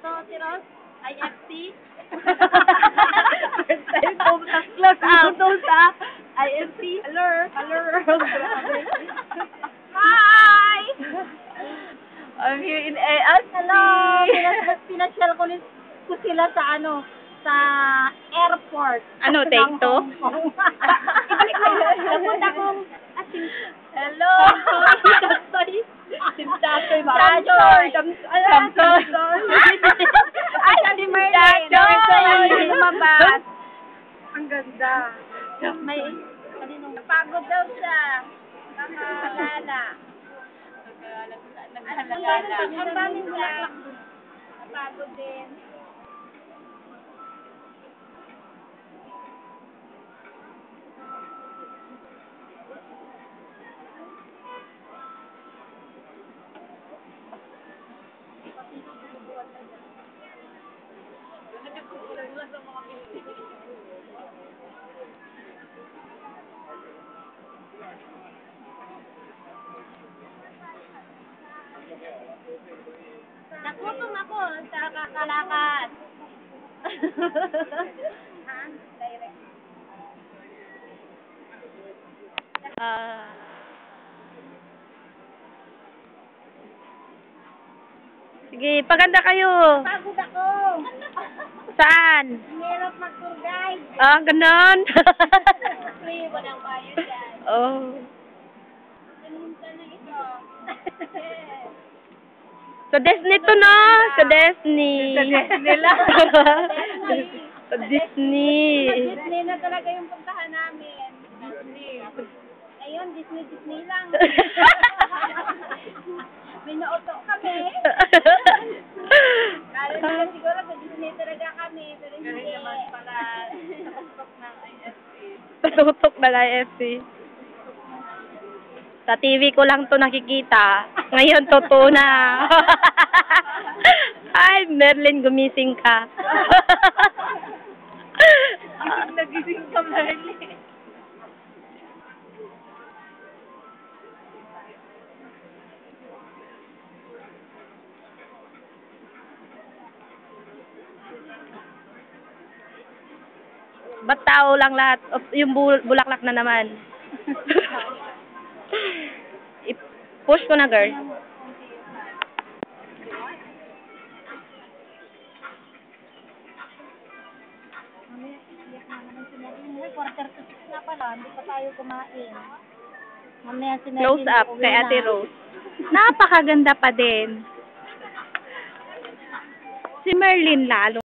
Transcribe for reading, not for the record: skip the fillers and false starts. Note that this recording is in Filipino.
Ito, si Ross, IFC. First time ko, close out. IFC. Alert. Grabe. Hi! I'm here in ASC. Hello! Pinasyal ko sila sa sa airport. Ano, take two? Napunta kong Hello! Chachoy ba? Samsoy. Ay, si Merlin. Chachoy. Lumabas. Ang ganda. May, napagod daw siya. Nakakalala. Ang daming bulaklak. Napagod din. Nagutom ako sa kakalakad. Ha? Direct. Sige, paganda kayo. Pagod ako. Saan? Hirap mag-tour guide. Ah, ganon. Free, walang bayad yan. Oh. Minsan na ito. Yes. Sa Disney to, no? Sa Disney. Sa Disney lang. Sa Disney. Disney na talaga yung puntahan namin. Disney. Ayun, Disney lang. May nauto kami. Kala nila siguro sa Disney talaga kami. Pero hindi. Naman pala. Tutok ng IFC. Tutok ng IFC. Sa TV ko lang to nakikita. Ngayon, totoo na. Ay, Merlin, gumising ka. Nagising ka, Merlin. Ba't tao lang lahat? Yung bulaklak na naman. I-push ko na, girl. Quarter to 6 na pala, hindi pa tayo kumain. Mamaya si Close Merlin, up uuwi kay na. Ate Rose. Napakaganda pa din. Si Merlin lalo.